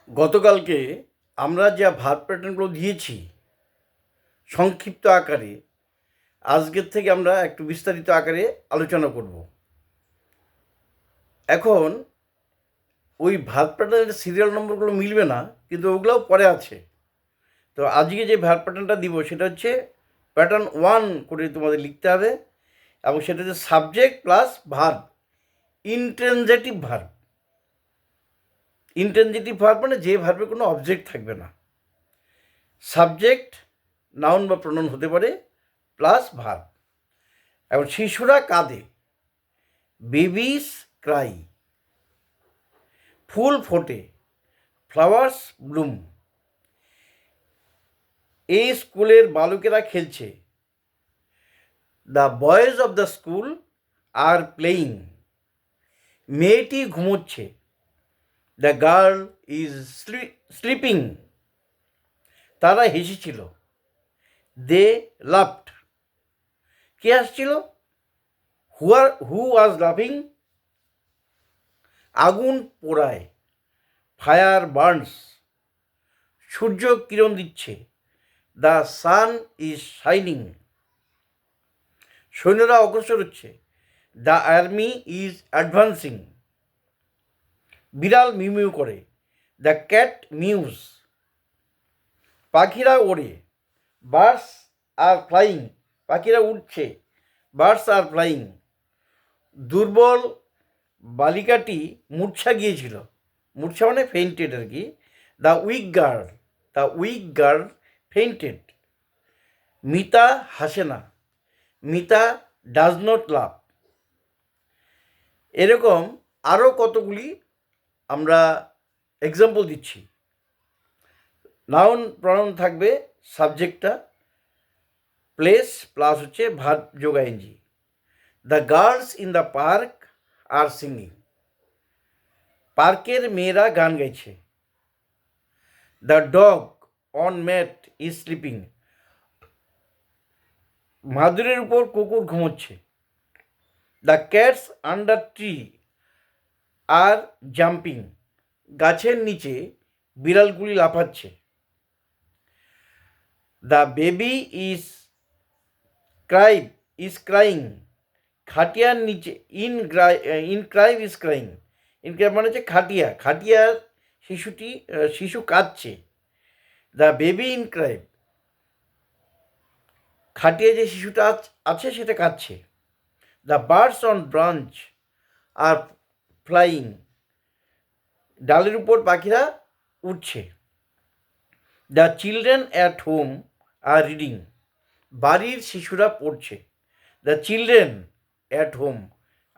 গতকালকে আমরা যা ভার্ব প্যাটার্নগুলো দিয়েছি সংক্ষিপ্ত আকারে, আজকের থেকে আমরা একটু বিস্তারিত আকারে আলোচনা করব। এখন ওই ভার্ব প্যাটার্নের সিরিয়াল নম্বরগুলো মিলবে না, কিন্তু ওগুলোও পরে আছে। তো আজকে যে ভার্ব প্যাটার্নটা দিব সেটা হচ্ছে প্যাটার্ন 1 করে তোমাদের লিখতে হবে, এবং সেটা হচ্ছে subject plus verb, intransitive verb. Intransitive verb মানে যে ভার্বে কোনো অবজেক্ট থাকবে না। সাবজেক্ট নাউন বা প্রনাউন হতে পারে, প্লাস ভার্ব। এখন শিশুরা কাঁদে, বেবিস ক্রাই। ফুল ফোটে, ফ্লাওয়ার্স ব্লুম। এই স্কুলের বালকেরা খেলছে, the boys of the school are playing. মেয়েটি ঘুমোচ্ছে, দ্য গার্ল ইজ স্লিপিং। তারা হেসেছিল, দে লাফড। কে আসছিল? হু ওয়াজ লাফিং? আগুন পোড়ায়, ফায়ার বার্নস। সূর্য কিরণ দিচ্ছে, দ্য সান ইজ শাইনিং। সৈন্যরা অগ্রসর হচ্ছে, দ্য আর্মি ইজ অ্যাডভান্সিং। বিড়াল মিউমিউ করে, দ্য ক্যাট মিউজ। পাখিরা ওড়ে, বার্ডস আর ফ্লাইং। পাখিরা উঠছে, বার্ডস আর ফ্লাইং। দুর্বল বালিকাটি মূর্ছা গিয়েছিল, মূর্ছা মানে ফেইন্টেড আর কি। The weak girl fainted. Mita হাসে না, মিতা ডাজ নট লাভ। এরকম আরও কতগুলি আমরা এক্সাম্পল দিচ্ছি। নাউন প্রনাউন থাকবে, সাবজেক্টটা প্লেস প্লাস হচ্ছে ভার্ব যোগ ING. The girls in the park are singing. পার্কের মেয়েরা গান গাইছে। The dog on mat is sleeping. মাদুরের উপর কুকুর ঘুমোচ্ছে। The cats under tree are jumping. গাছের নিচে বিড়ালগুলি লাফাচ্ছে। The baby is crying. খাটিয়ার নিচে in crib is crying. In crib মানে হচ্ছে খাটিয়া, খাটিয়ার শিশু কাঁদছে। দ্য বেবি ইন ক্রাইভ, খাটিয়া যে শিশুটা আছে সেটা কাঁদছে। The birds on branch are flying. ডালের উপর পাখিরা উঠছে। The children at home are reading. বাড়ির শিশুরা পড়ছে। The children at home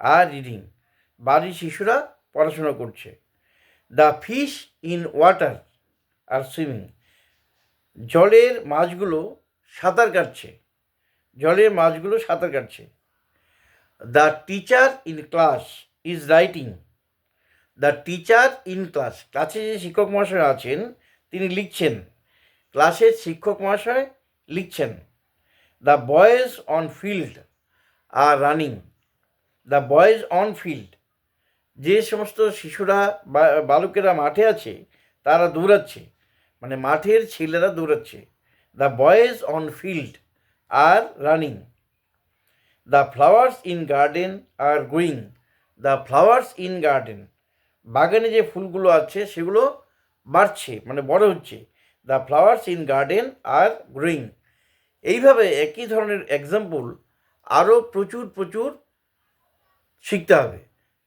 are reading. বাড়ির শিশুরা পড়াশোনা করছে। The fish in water are swimming. জলের মাছগুলো সাঁতার কাটছে, জলের মাছগুলো সাঁতার কাটছে। The teacher in class is writing. The teacher in class, ক্লাসে যে শিক্ষক মহাশয় আছেন তিনি লিখছেন, ক্লাসের শিক্ষক মহাশয় লিখছেন। The boys on field are running. The boys on field, যে সমস্ত শিশুরা বালকেরা মাঠে আছে তারা দৌড়াচ্ছে, মানে মাঠের ছেলেরা দৌড়াচ্ছে। The boys on field are running. The flowers in garden are growing. The flowers in garden, বাগানে যে ফুলগুলো আছে সেগুলো বাড়ছে মানে বড় হচ্ছে। The flowers in garden are growing. এইভাবে একই ধরনের এক্সাম্পল আরও প্রচুর শিখতে হবে,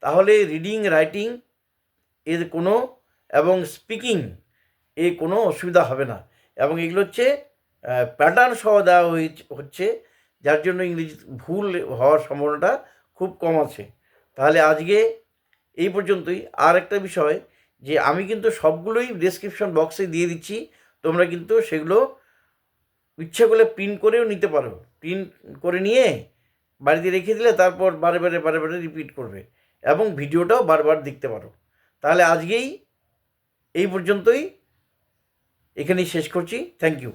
তাহলে রিডিং রাইটিং এর কোনো এবং স্পিকিং এ কোনো অসুবিধা হবে না। এবং এগুলো হচ্ছে প্যাটার্ন সহ দেওয়া হচ্ছে, যার জন্য ইংরেজি ভুল হওয়ার সম্ভাবনাটা খুব কম আছে। তাহলে আজকে এই পর্যন্তই। আর একটা বিষয় যে আমি কিন্তু সবগুলোই ডেসক্রিপশন বক্সে দিয়ে দিচ্ছি, তোমরা কিন্তু সেগুলো ইচ্ছে করলে প্রিন্ট করেও নিতে পারো। প্রিন্ট করে নিয়ে বাড়িতে রেখে দিলে তারপর বারে বারে রিপিট করবে এবং ভিডিওটাও বারবার দেখতে পারো। তাহলে আজকেই এই পর্যন্তই, এখানেই শেষ করছি। Thank you.